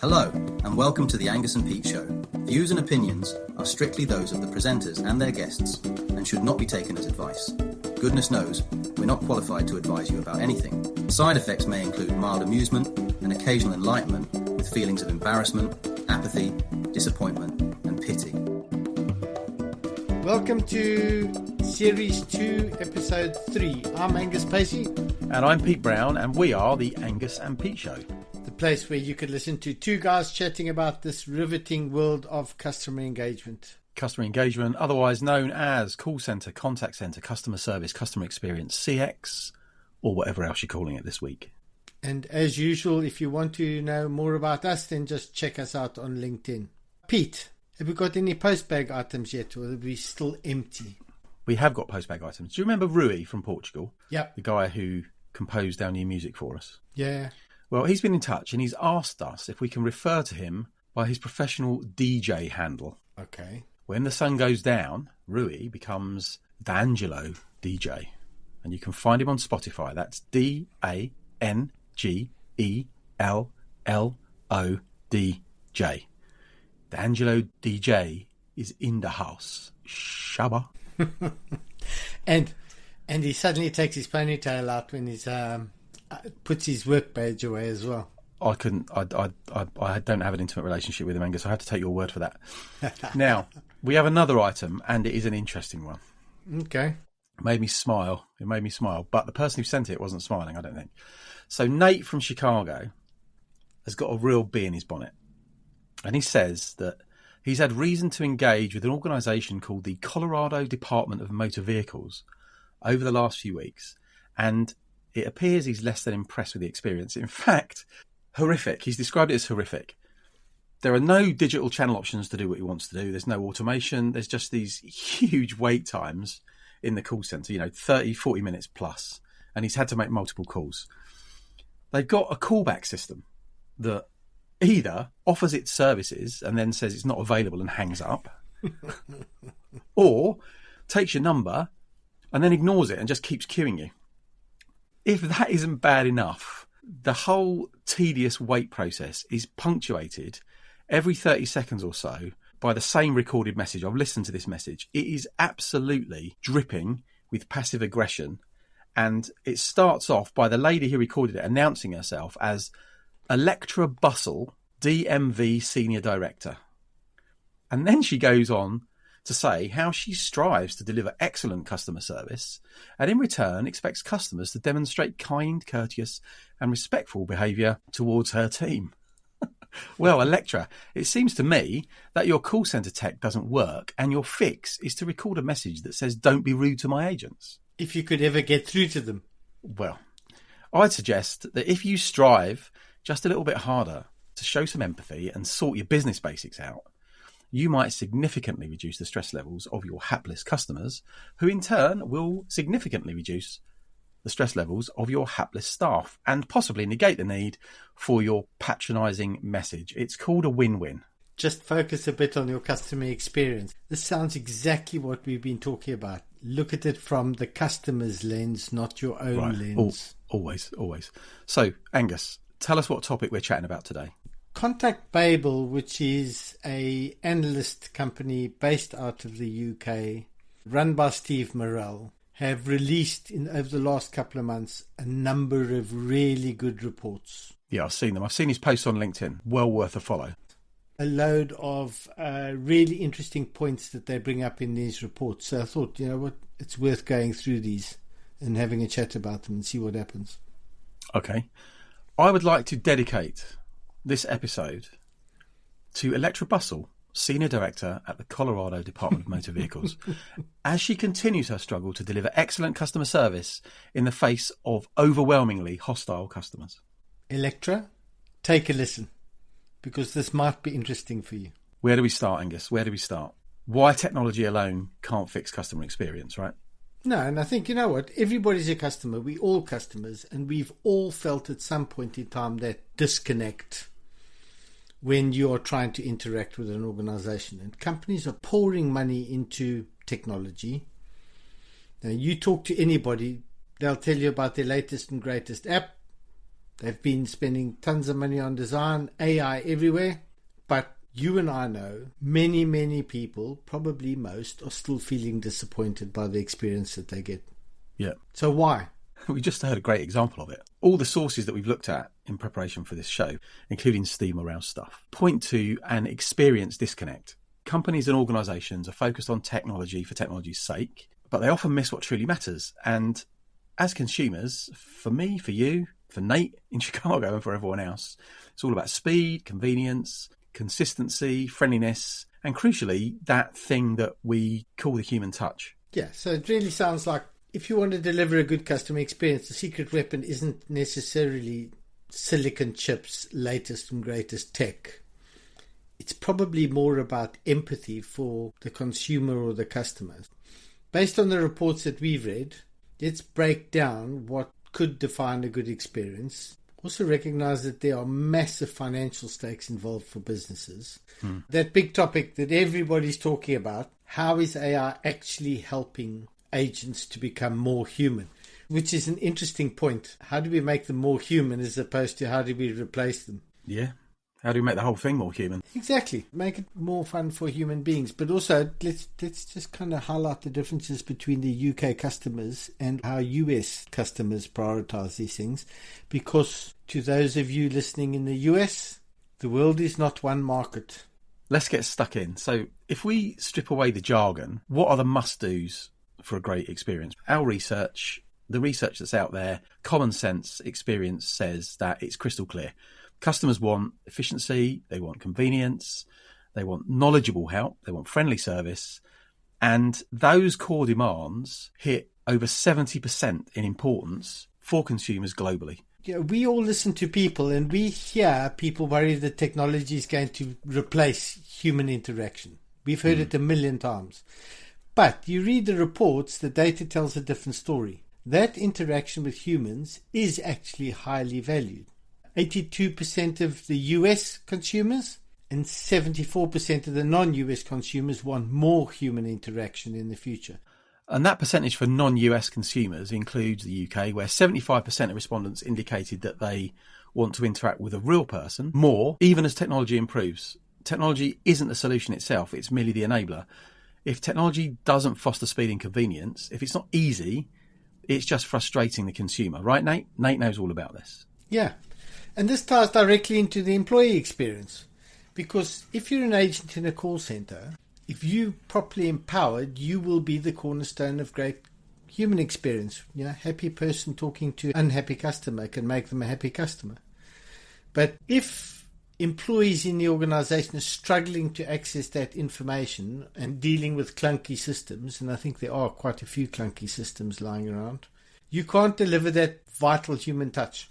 Hello, and welcome to the Angus and Pete Show. Views and opinions are strictly those of the presenters and their guests and should not be taken as advice. Goodness knows, we're not qualified to advise you about anything. Side effects may include mild amusement and occasional enlightenment with feelings of embarrassment, apathy, disappointment, and pity. Welcome to Series 2, Episode 3. I'm Angus Pacey. And I'm Pete Brown, and we are the Angus and Pete Show. The place where you could listen to two guys chatting about this riveting world of customer engagement. Customer engagement, otherwise known as call centre, contact centre, customer service, customer experience, CX, or whatever else you're calling it this week. And as usual, if you want to know more about us, then just check us out on LinkedIn. Pete, have we got any postbag items yet, or are we still empty? We have got postbag items. Do you remember Rui from Portugal? Yep. The guy who composed our new music for us? Yeah. Well, he's been in touch and he's asked us if we can refer to him by his professional DJ handle. Okay. When the sun goes down, Rui becomes D'Angelo DJ. And you can find him on Spotify. That's DANGELLODJ. D'Angelo DJ is in the house. Shabba. And he suddenly takes his ponytail out when he's puts his work badge away as well. I don't have an intimate relationship with him, Angus. I have to take your word for that. Now, we have another item, and it is an interesting one. Okay. It made me smile. But the person who sent it wasn't smiling, I don't think. So Nate from Chicago has got a real bee in his bonnet. And he says that he's had reason to engage with an organisation called the Colorado Department of Motor Vehicles over the last few weeks. And it appears he's less than impressed with the experience. In fact, horrific. He's described it as horrific. There are no digital channel options to do what he wants to do. There's no automation. There's just these huge wait times in the call centre, 30, 40 minutes plus. And he's had to make multiple calls. They've got a callback system that either offers its services and then says it's not available and hangs up, or takes your number and then ignores it and just keeps queuing you. If that isn't bad enough, the whole tedious wait process is punctuated every 30 seconds or so by the same recorded message. I've listened to this message. It is absolutely dripping with passive aggression. And it starts off by the lady who recorded it announcing herself as Electra Bustle, DMV Senior Director. And then she goes on to say how she strives to deliver excellent customer service and in return expects customers to demonstrate kind, courteous and respectful behaviour towards her team. Well, Electra, it seems to me that your call centre tech doesn't work and your fix is to record a message that says don't be rude to my agents. If you could ever get through to them. Well, I'd suggest that if you strive just a little bit harder to show some empathy and sort your business basics out, you might significantly reduce the stress levels of your hapless customers, who in turn will significantly reduce the stress levels of your hapless staff and possibly negate the need for your patronising message. It's called a win-win. Just focus a bit on your customer experience. This sounds exactly what we've been talking about. Look at it from the customer's lens, not your own lens. Always. So, Angus, tell us what topic we're chatting about today. Contact Babel, which is an analyst company based out of the UK, run by Steve Morrell, have released over the last couple of months a number of really good reports. Yeah, I've seen them. I've seen his posts on LinkedIn. Well worth a follow. A load of really interesting points that they bring up in these reports. So I thought, it's worth going through these and having a chat about them and see what happens. Okay. I would like to dedicate this episode to Electra Bustle, Senior Director at the Colorado Department of Motor Vehicles, as she continues her struggle to deliver excellent customer service in the face of overwhelmingly hostile customers. Electra, take a listen, because this might be interesting for you. Where do we start, Angus? Where do we start? Why technology alone can't fix customer experience, right? No, and I think, you know what? Everybody's a customer. We're all customers, and we've all felt at some point in time that disconnect when you are trying to interact with an organization. And companies are pouring money into technology. Now, you talk to anybody, they'll tell you about their latest and greatest app. They've been spending tons of money on design, AI everywhere. But you and I know many, many people, probably most, are still feeling disappointed by the experience that they get. Yeah. So why? We just heard a great example of it. All the sources that we've looked at in preparation for this show, including Steam around stuff, point to an experience disconnect. Companies and organisations are focused on technology for technology's sake, but they often miss what truly matters. And as consumers, for me, for you, for Nate in Chicago and for everyone else, it's all about speed, convenience, consistency, friendliness, and crucially, that thing that we call the human touch. Yeah, so it really sounds like if you want to deliver a good customer experience, the secret weapon isn't necessarily silicon chips, latest and greatest tech. It's probably more about empathy for the consumer or the customer. Based on the reports that we've read, let's break down what could define a good experience. Also recognize that there are massive financial stakes involved for businesses. That big topic that everybody's talking about, how is AI actually helping agents to become more human? Which is an interesting point. How do we make them more human as opposed to how do we replace them? Yeah. How do we make the whole thing more human? Exactly. Make it more fun for human beings. But also, let's just kind of highlight the differences between the UK customers and how US customers prioritize these things. Because to those of you listening in the US, the world is not one market. Let's get stuck in. So if we strip away the jargon, what are the must-dos for a great experience? Our research, the research that's out there, common sense experience says that it's crystal clear. Customers want efficiency, they want convenience, they want knowledgeable help, they want friendly service, and those core demands hit over 70% in importance for consumers globally. Yeah, we all listen to people and we hear people worry that technology is going to replace human interaction. We've heard it a million times. But you read the reports, the data tells a different story. That interaction with humans is actually highly valued. 82% of the US consumers and 74% of the non-US consumers want more human interaction in the future. And that percentage for non-US consumers includes the UK, where 75% of respondents indicated that they want to interact with a real person more, even as technology improves. Technology isn't the solution itself, it's merely the enabler. If technology doesn't foster speed and convenience, if it's not easy, it's just frustrating the consumer. Right, Nate? Nate knows all about this. Yeah. And this ties directly into the employee experience. Because if you're an agent in a call center, if you're properly empowered, you will be the cornerstone of great human experience. You know, happy person talking to unhappy customer can make them a happy customer. But if employees in the organization are struggling to access that information and dealing with clunky systems, and I think there are quite a few clunky systems lying around, you can't deliver that vital human touch.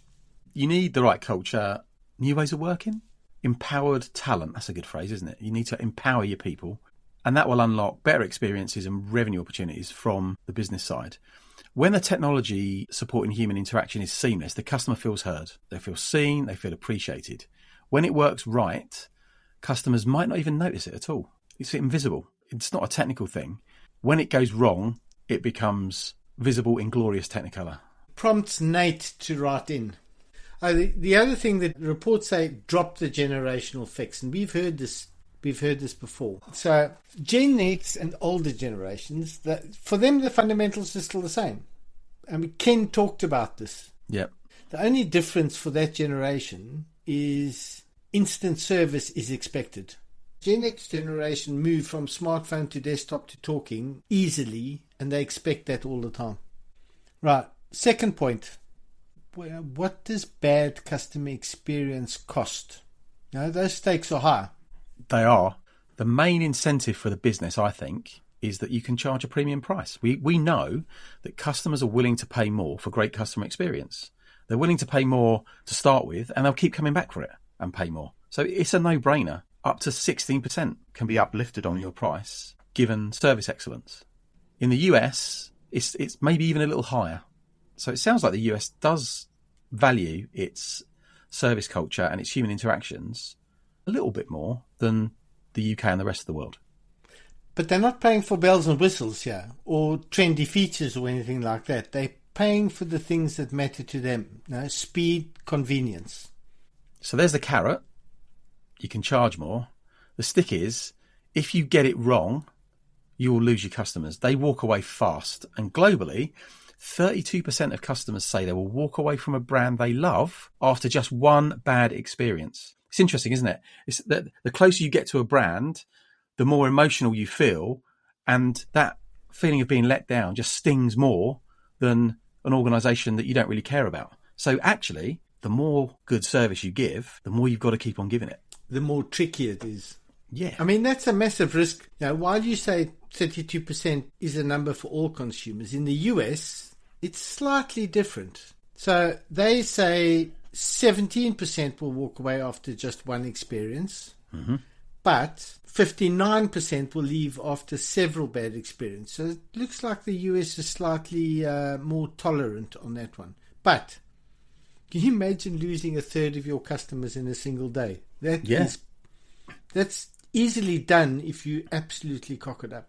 You need the right culture, new ways of working, empowered talent. That's a good phrase, isn't it? You need to empower your people, and that will unlock better experiences and revenue opportunities from the business side. When the technology supporting human interaction is seamless, the customer feels heard. They feel seen, they feel appreciated. When it works right, customers might not even notice it at all. It's invisible. It's not a technical thing. When it goes wrong, it becomes visible in glorious technicolor. Prompts Nate to write in. The other thing that reports say, drop the generational fix, and we've heard this before. So Gen X and older generations, for them the fundamentals are still the same. I mean, Ken talked about this. Yep. The only difference for that generation is instant service is expected. Gen X generation moved from smartphone to desktop to talking easily, and they expect that all the time. Right. Second point. What does bad customer experience cost? You know, those stakes are high. They are. The main incentive for the business, I think, is that you can charge a premium price. We know that customers are willing to pay more for great customer experience. They're willing to pay more to start with, and they'll keep coming back for it and pay more. So it's a no-brainer. Up to 16% can be uplifted on your price, given service excellence. In the US, it's maybe even a little higher. So it sounds like the US does value its service culture and its human interactions a little bit more than the UK and the rest of the world. But they're not paying for bells and whistles here or trendy features or anything like that. They're paying for the things that matter to them. Speed, convenience. So there's the carrot. You can charge more. The stick is, if you get it wrong, you will lose your customers. They walk away fast. And globally, 32% of customers say they will walk away from a brand they love after just one bad experience. It's interesting, isn't it? It's that the closer you get to a brand, the more emotional you feel, and that feeling of being let down just stings more than an organisation that you don't really care about. So actually, the more good service you give, the more you've got to keep on giving it. The more tricky it is. Yeah. I mean, that's a massive risk. Now, while you say 32% is a number for all consumers, in the US, it's slightly different. So they say 17% will walk away after just one experience, but 59% will leave after several bad experiences. So it looks like the US is slightly more tolerant on that one. But can you imagine losing a third of your customers in a single day? That's easily done if you absolutely cock it up.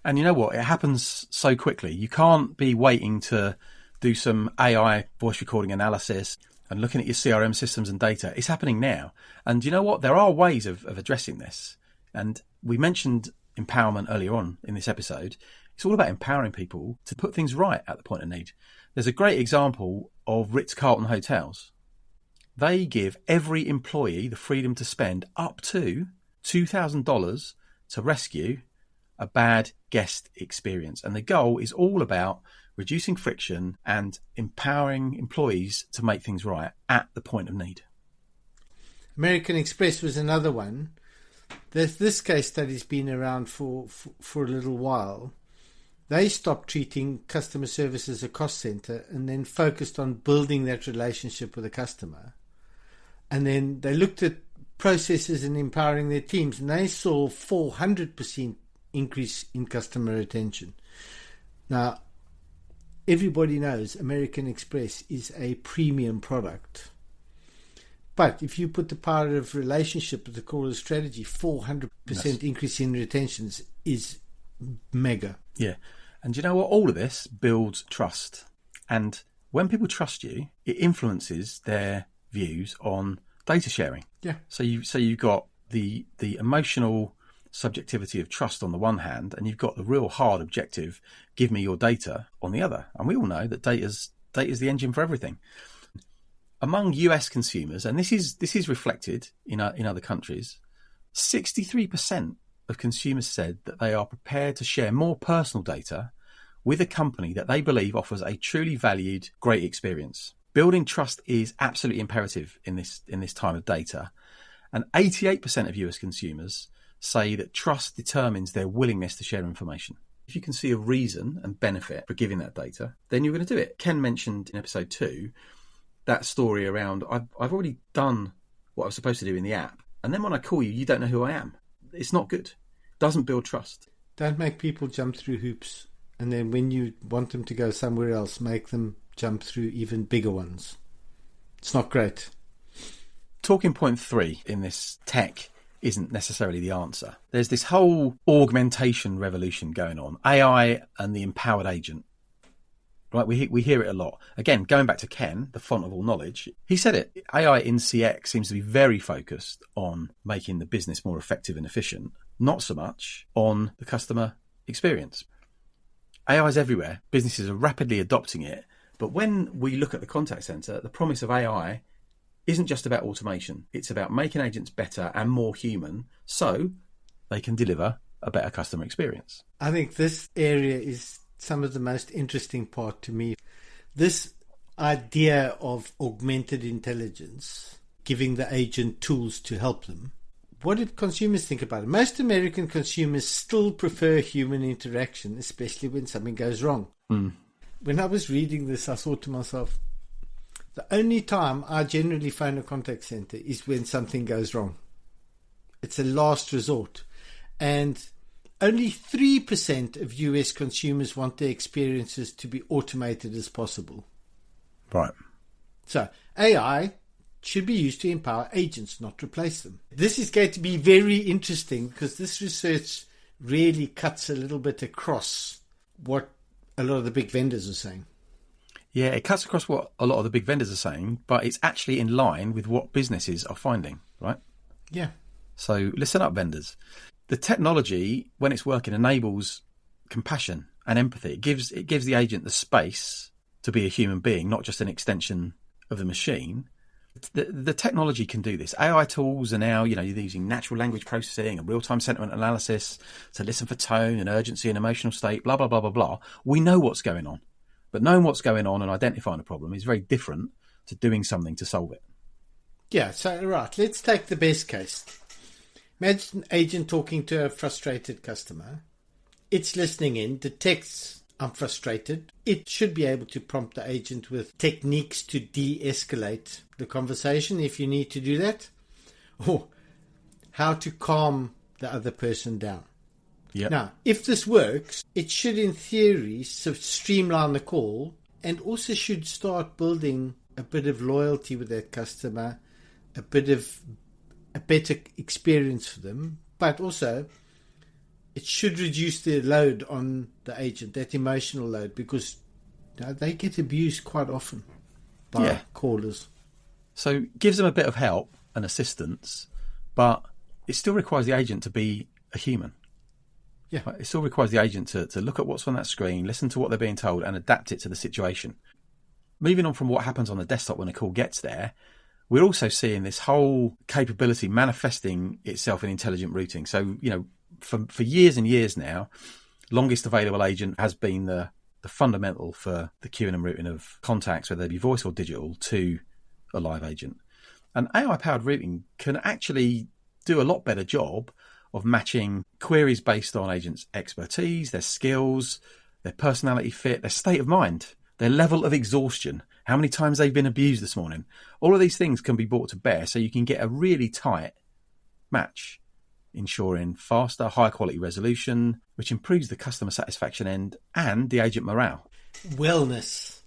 And you know what? It happens so quickly. You can't be waiting to do some AI voice recording analysis and looking at your CRM systems and data. It's happening now. And you know what? There are ways of addressing this. And we mentioned empowerment earlier on in this episode. It's all about empowering people to put things right at the point of need. There's a great example of Ritz-Carlton hotels. They give every employee the freedom to spend up to $2,000 to rescue a bad guest experience. And the goal is all about reducing friction and empowering employees to make things right at the point of need. American Express was another one. This case study's been around for a little while. They stopped treating customer service as a cost center and then focused on building that relationship with the customer. And then they looked at processes and empowering their teams, and they saw 400% increase in customer retention. Now, everybody knows American Express is a premium product. But if you put the power of relationship at the core of the strategy, 400% increase in retentions is mega. Yeah. And you know what? All of this builds trust. And when people trust you, it influences their views on data sharing. Yeah. So you've got the emotional subjectivity of trust on the one hand, and you've got the real hard objective, give me your data, on the other. And we all know that data's the engine for everything. Among US consumers, and this is reflected in other countries, 63% of consumers said that they are prepared to share more personal data with a company that they believe offers a truly valued, great experience. Building trust is absolutely imperative in this time of data. And 88% of US consumers say that trust determines their willingness to share information. If you can see a reason and benefit for giving that data, then you're going to do it. Ken mentioned in episode 2 that story around, I've already done what I was supposed to do in the app, and then when I call you, you don't know who I am. It's not good. It doesn't build trust. Don't make people jump through hoops, and then when you want them to go somewhere else, make them jump through even bigger ones. It's not great. Talking point 3 in this tech isn't necessarily the answer. There's this whole augmentation revolution going on, AI and the empowered agent. Right, we hear it a lot. Again, going back to Ken, the font of all knowledge, he said it. AI in CX seems to be very focused on making the business more effective and efficient, not so much on the customer experience. AI is everywhere. Businesses are rapidly adopting it. But when we look at the contact center, the promise of AI isn't just about automation. It's about making agents better and more human so they can deliver a better customer experience. I think this area is some of the most interesting part to me. This idea of augmented intelligence, giving the agent tools to help them. What did consumers think about it? Most American consumers still prefer human interaction, especially when something goes wrong. When I was reading this, I thought to myself, the only time I generally phone a contact center is when something goes wrong. It's a last resort. And only 3% of US consumers want their experiences to be automated as possible. Right. So AI should be used to empower agents, not replace them. This is going to be very interesting because this research really cuts a little bit across what a lot of the big vendors are saying. Yeah, it cuts across what a lot of the big vendors are saying, but it's actually in line with what businesses are finding, right? Yeah. So listen up, vendors. The technology, when it's working, enables compassion and empathy. It gives the agent the space to be a human being, not just an extension of the machine. The technology can do this. AI tools are now, you're using natural language processing and real-time sentiment analysis to listen for tone and urgency and emotional state, blah, blah, blah, blah, blah. We know what's going on. But knowing what's going on and identifying a problem is very different to doing something to solve it. Yeah, so, right, let's take the best case. Imagine an agent talking to a frustrated customer. It's listening in, detects I'm frustrated. It should be able to prompt the agent with techniques to de-escalate the conversation if you need to do that, or how to calm the other person down. Yep. Now, if this works, it should, in theory, streamline the call and also should start building a bit of loyalty with that customer, a better experience for them, but also it should reduce the load on the agent, that emotional load, because they get abused quite often by callers. So gives them a bit of help and assistance, but it still requires the agent to be a human. Yeah. It still requires the agent to look at what's on that screen, listen to what they're being told, and adapt it to the situation. Moving on from what happens on the desktop when a call gets there, we're also seeing this whole capability manifesting itself in intelligent routing. So, for years and years now, longest available agent has been the fundamental for the queuing and routing of contacts, whether they be voice or digital, to a live agent. And AI-powered routing can actually do a lot better job of matching queries based on agents' expertise, their skills, their personality fit, their state of mind, their level of exhaustion, how many times they've been abused this morning. All of these things can be brought to bear so you can get a really tight match, ensuring faster, high quality resolution, which improves the customer satisfaction end and the agent morale. Wellness.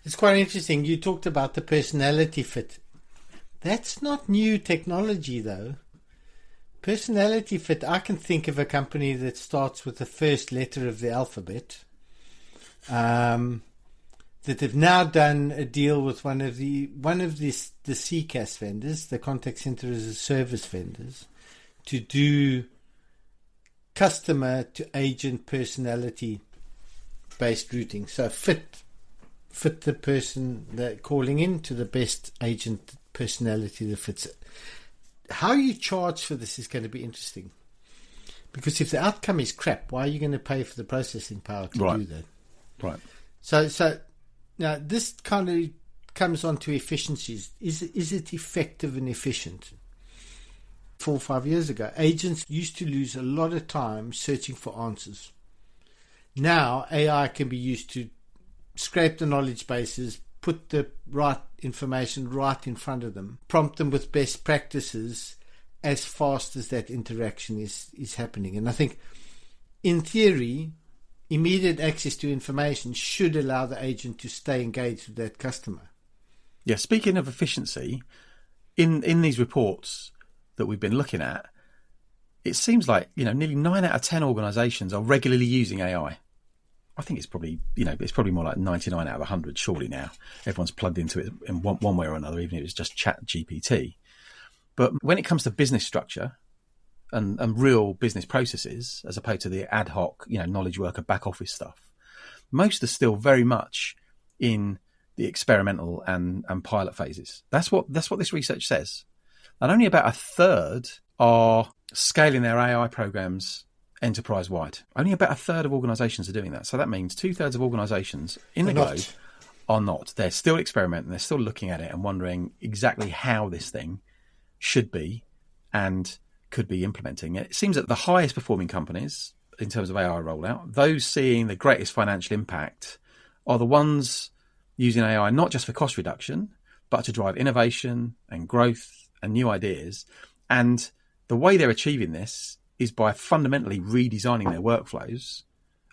It's quite interesting. You talked about the personality fit. That's not new technology, though. Personality fit, I can think of a company that starts with the first letter of the alphabet, that have now done a deal with one of the CCaaS vendors, the contact center as a service vendors, to do customer to agent personality based routing. So fit the person that calling in to the best agent personality that fits it. How you charge for this is going to be interesting, because if the outcome is crap, why are you going to pay for the processing power to do that? Right. So now this kind of comes on to efficiencies. Is it effective and efficient? 4 or 5 years ago, agents used to lose a lot of time searching for answers. Now AI can be used to scrape the knowledge bases, put the right information right in front of them, prompt them with best practices as fast as that interaction is happening. And I think, in theory, immediate access to information should allow the agent to stay engaged with that customer. Yeah, speaking of efficiency, in these reports that we've been looking at, it seems like nearly 9 out of 10 organisations are regularly using AI. I think it's probably more like 99 out of 100 surely now. Everyone's plugged into it in one way or another, even if it's just Chat GPT. But when it comes to business structure and real business processes, as opposed to the ad hoc, knowledge worker back office stuff, most are still very much in the experimental and pilot phases. That's what this research says. And only about a third are scaling their AI programs enterprise-wide. Only about a third of organisations are doing that. So that means 2/3 of organisations in the globe are not. They're still experimenting. They're still looking at it and wondering exactly how this thing should be and could be implementing it. It seems that the highest performing companies in terms of AI rollout, those seeing the greatest financial impact, are the ones using AI not just for cost reduction, but to drive innovation and growth and new ideas. And the way they're achieving this is by fundamentally redesigning their workflows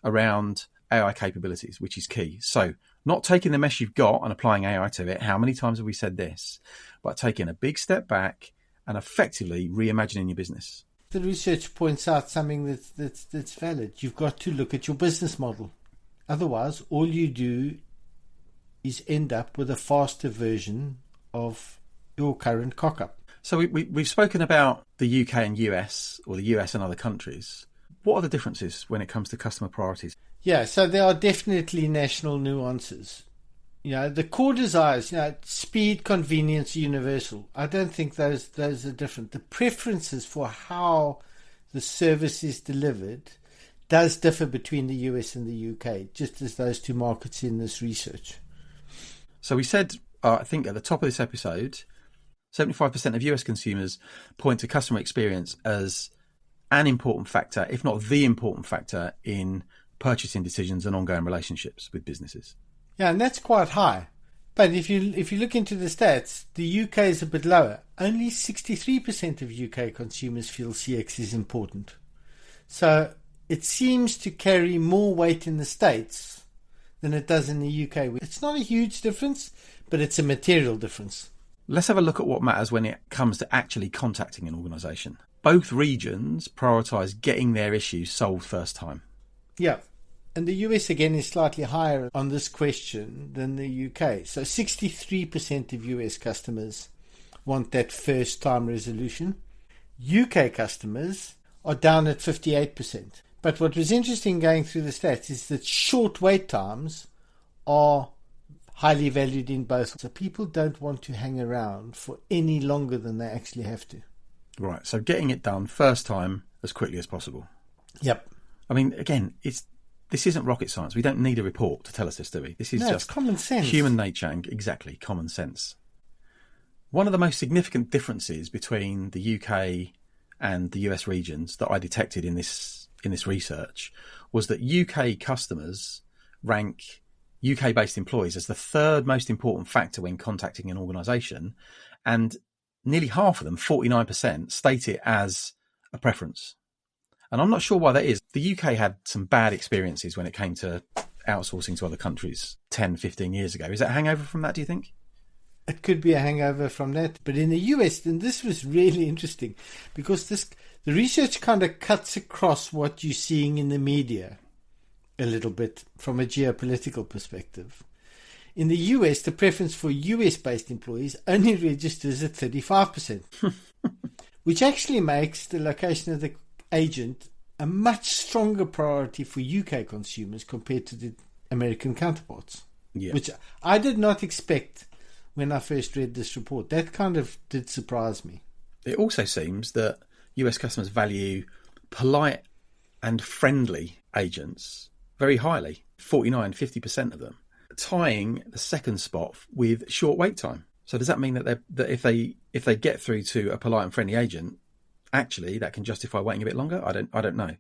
around AI capabilities, which is key. So not taking the mess you've got and applying AI to it. How many times have we said this? But taking a big step back and effectively reimagining your business. The research points out something that's valid. You've got to look at your business model Otherwise, all you do is end up with a faster version of your current cock-up. So we've spoken about the UK and US, or the US and other countries. What are the differences when it comes to customer priorities? Yeah, so there are definitely national nuances. The core desires, speed, convenience, universal. I don't think those are different. The preferences for how the service is delivered does differ between the US and the UK, just as those two markets in this research. So we said, I think at the top of this episode, 75% of US consumers point to customer experience as an important factor, if not the important factor, in purchasing decisions and ongoing relationships with businesses. Yeah, and that's quite high. But if you look into the stats, the UK is a bit lower. Only 63% of UK consumers feel CX is important. So it seems to carry more weight in the States than it does in the UK. It's not a huge difference, but it's a material difference. Let's have a look at what matters when it comes to actually contacting an organisation. Both regions prioritise getting their issues solved first time. Yeah. And the US, again, is slightly higher on this question than the UK. So 63% of US customers want that first-time resolution. UK customers are down at 58%. But what was interesting going through the stats is that short wait times are highly valued in both. So people don't want to hang around for any longer than they actually have to. Right, so getting it done first time as quickly as possible. Yep. I mean, again, this isn't rocket science. We don't need a report to tell us this, do we? This is just common sense. Human nature, and exactly, common sense. One of the most significant differences between the UK and the US regions that I detected in this research was that UK customers rank UK-based employees as the third most important factor when contacting an organisation, and nearly half of them, 49%, state it as a preference. And I'm not sure why that is. The UK had some bad experiences when it came to outsourcing to other countries 10, 15 years ago. Is that a hangover from that, do you think? It could be a hangover from that. But in the US, and this was really interesting, because the research kind of cuts across what you're seeing in the media a little bit from a geopolitical perspective. In the US, the preference for US-based employees only registers at 35%, which actually makes the location of the agent a much stronger priority for UK consumers compared to the American counterparts, which I did not expect when I first read this report. That kind of did surprise me. It also seems that US customers value polite and friendly agents very highly, 49-50% of them, tying the second spot with short wait time. So does that mean that if they get through to a polite and friendly agent, actually that can justify waiting a bit longer? I don't know.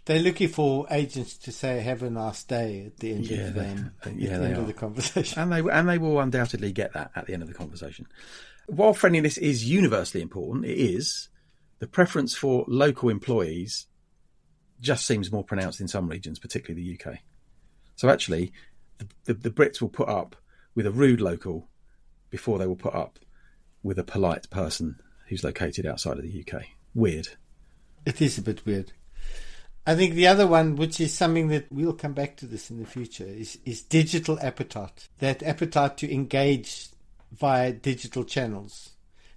They're looking for agents to say "Have a nice day" at the end of the conversation, and they will undoubtedly get that at the end of the conversation. While friendliness is universally important, the preference for local employees just seems more pronounced in some regions, particularly the UK. So actually, the Brits will put up with a rude local before they will put up with a polite person who's located outside of the UK. Weird. It is a bit weird. I think the other one, which is something that we'll come back to this in the future, is digital appetite. That appetite to engage via digital channels.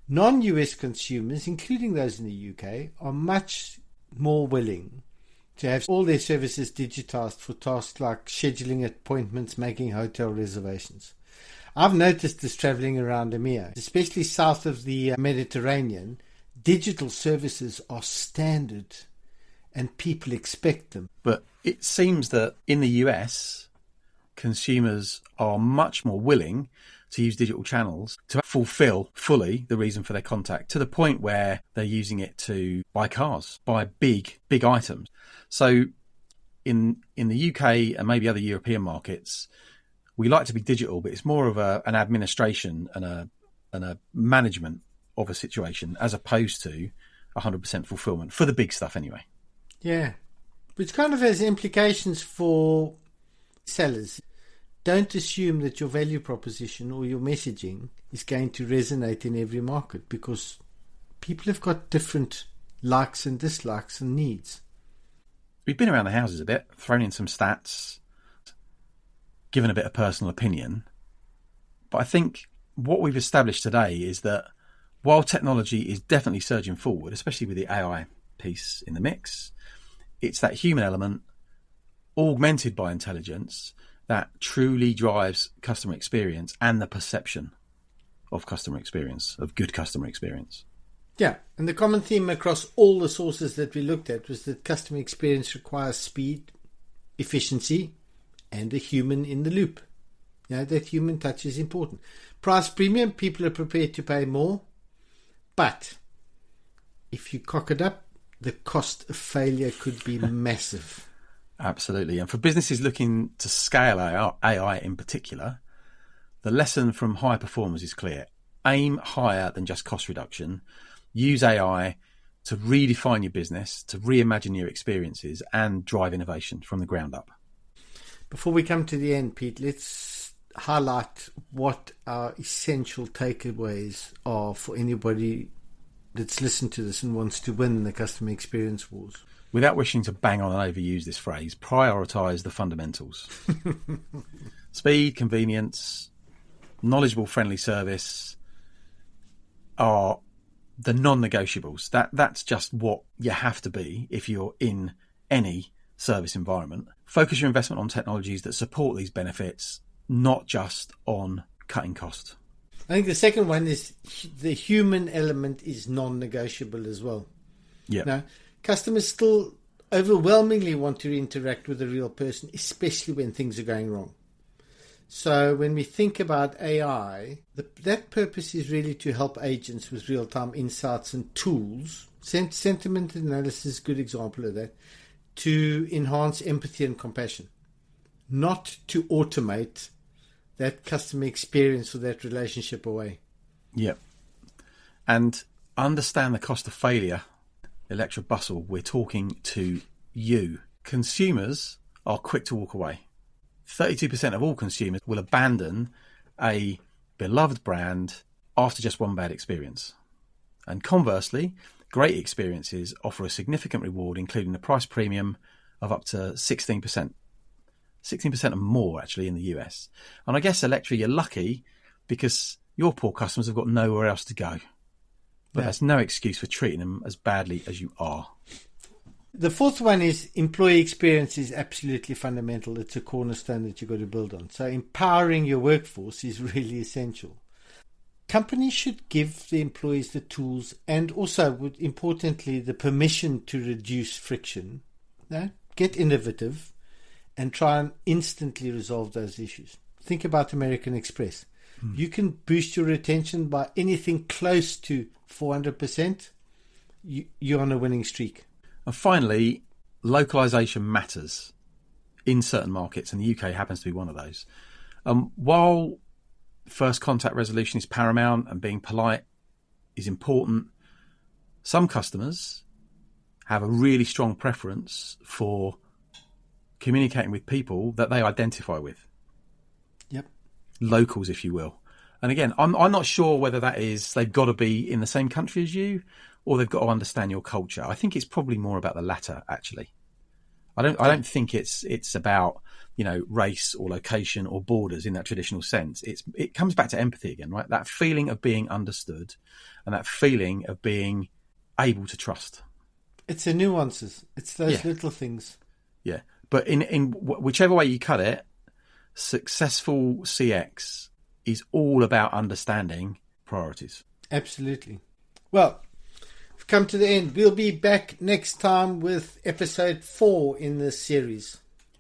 Non-US consumers, including those in the UK, are much more willing to have all their services digitized for tasks like scheduling appointments, making hotel reservations. I've noticed this traveling around EMEA, especially south of the Mediterranean. Digital services are standard and people expect them. But it seems that in the US, consumers are much more willing to use digital channels to fulfill fully the reason for their contact, to the point where they're using it to buy cars, buy big items. So in the UK and maybe other European markets, we like to be digital, but it's more of an administration and a management of a situation as opposed to 100% fulfillment for the big stuff anyway. Yeah, which kind of has implications for sellers. Don't assume that your value proposition or your messaging is going to resonate in every market, because people have got different likes and dislikes and needs. We've been around the houses a bit, thrown in some stats. given a bit of personal opinion. But I think what we've established today is that while technology is definitely surging forward, especially with the AI piece in the mix, it's that human element augmented by intelligence that truly drives customer experience and the perception of customer experience, of good customer experience. Yeah, and the common theme across all the sources that we looked at was that customer experience requires speed, efficiency, and a human in the loop. That human touch is important. Price premium, people are prepared to pay more, but if you cock it up, the cost of failure could be massive. Absolutely. And for businesses looking to scale AI in particular, the lesson from high performers is clear. Aim higher than just cost reduction. Use AI to redefine your business, to reimagine your experiences and drive innovation from the ground up. Before we come to the end, Pete, let's highlight what our essential takeaways are for anybody that's listened to this and wants to win the customer experience wars. Without wishing to bang on and overuse this phrase, prioritise the fundamentals. Speed, convenience, knowledgeable, friendly service are the non-negotiables. That's just what you have to be if you're in any service environment. Focus your investment on technologies that support these benefits, not just on cutting costs. I think the second one is the human element is non-negotiable as well. Yeah. Now, customers still overwhelmingly want to interact with a real person, especially when things are going wrong. So when we think about AI, that purpose is really to help agents with real-time insights and tools. Sentiment analysis is a good example of that, to enhance empathy and compassion, not to automate that customer experience or that relationship away. Yep. And understand the cost of failure. Electra Bustle, we're talking to you. Consumers are quick to walk away. 32% of all consumers will abandon a beloved brand after just one bad experience. And conversely, great experiences offer a significant reward, including a price premium of up to 16%. 16% and more, actually, in the US. And I guess, Electra, you're lucky because your poor customers have got nowhere else to go. But that's no excuse for treating them as badly as you are. The fourth one is employee experience is absolutely fundamental. It's a cornerstone that you've got to build on. So empowering your workforce is really essential. Companies should give the employees the tools and also, importantly, the permission to reduce friction. Get innovative and try and instantly resolve those issues. Think about American Express. You can boost your retention by anything close to 400%. You're on a winning streak. And finally, localization matters in certain markets, and the UK happens to be one of those. While first contact resolution is paramount and being polite is important, some customers have a really strong preference for communicating with people that they identify with. Yep. Locals, if you will. And again, I'm not sure whether that is they've got to be in the same country as you or they've got to understand your culture. I think it's probably more about the latter, actually. I don't think it's about, race or location or borders in that traditional sense. It comes back to empathy again, right? That feeling of being understood and that feeling of being able to trust. It's the nuances. It's those little things. Yeah. But in whichever way you cut it, successful CX is all about understanding priorities. Absolutely. Well, we've come to the end. We'll be back next time with episode 4 in this series.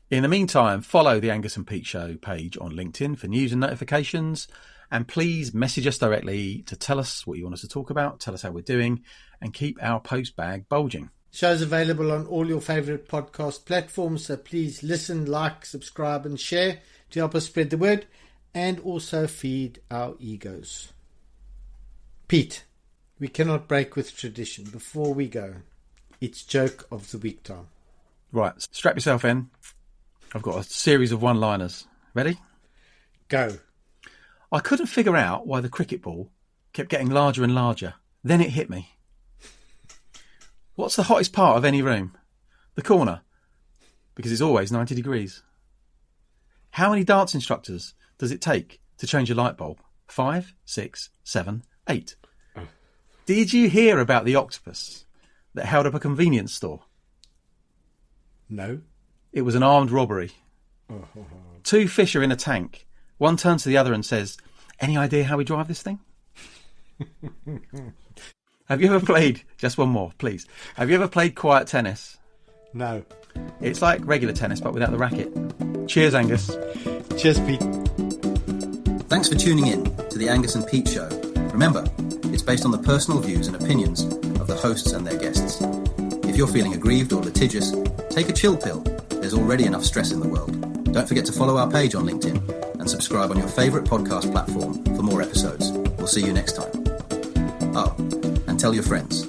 In the meantime, follow the Angus and Pete Show page on LinkedIn for news and notifications. And please message us directly to tell us what you want us to talk about, tell us how we're doing, and keep our post bag bulging. Show's available on all your favourite podcast platforms, so please listen, like, subscribe and share to help us spread the word and also feed our egos. Pete, we cannot break with tradition. Before we go, it's joke of the week time. Right, strap yourself in. I've got a series of one-liners. Ready? Go. I couldn't figure out why the cricket ball kept getting larger and larger. Then it hit me. What's the hottest part of any room? The corner. Because it's always 90 degrees. How many dance instructors does it take to change a light bulb? 5, 6, 7, 8. Did you hear about the octopus that held up a convenience store? No. It was an armed robbery. Two fish are in a tank. One turns to the other and says, "Any idea how we drive this thing?" Have you ever played, just one more, please. Have you ever played quiet tennis? No. It's like regular tennis, but without the racket. Cheers, Angus. Cheers, Pete. Thanks for tuning in to the Angus and Pete Show. Remember, it's based on the personal views and opinions of the hosts and their guests. If you're feeling aggrieved or litigious, take a chill pill. There's already enough stress in the world. Don't forget to follow our page on LinkedIn and subscribe on your favourite podcast platform for more episodes. We'll see you next time. Oh, and tell your friends.